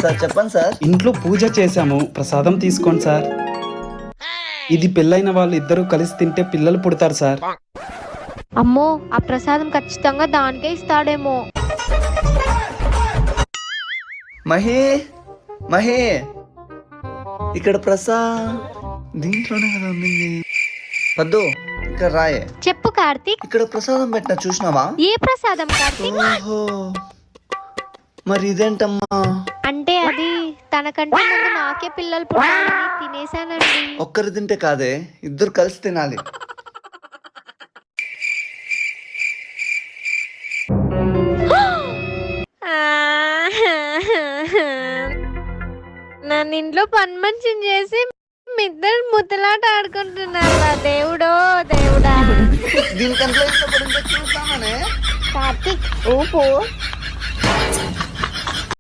Sir చెప్పండి sir. ఇంట్లో పూజ చేశాము, ప్రసాదం తీసుకోండి సార్. ఇది పెళ్ళైన వాళ్ళు ఇద్దరు కలిసి తింటే పిల్లలు పుడతారు సార్. అమ్మో, ఆ ప్రసాదం ఖచ్చితంగా దానికే ఇస్తాడేమో. మహి మహి ఇక్కడ దీంట్లోనే కదా ఉంది. పద్దు ఇక్కడ రాయే. చెప్పు కార్తీక్. ఇక్కడ ప్రసాదం పెట్టిన చూసినావా? ఏ ప్రసాదం కార్తీక్? ఓహో, మరి ఇదేంటమ్మా? అంటే అది తనకంటే ముందు నాకే పిల్లలు పుట్టాలని తినేసానండి. ఒక్కరు తింటే కాదే, ఇద్దరు కలిసి తినాలి. నన్ను ఇంట్లో పని మనిషిని చేసి మీ ఇద్దరు ముద్దలాట ఆడుకుంటున్నారా? దేవుడో దేవుడా. దీనికంటే ఇష్టపడిందో చూస్తామనే. కార్తీక్ ఊపు.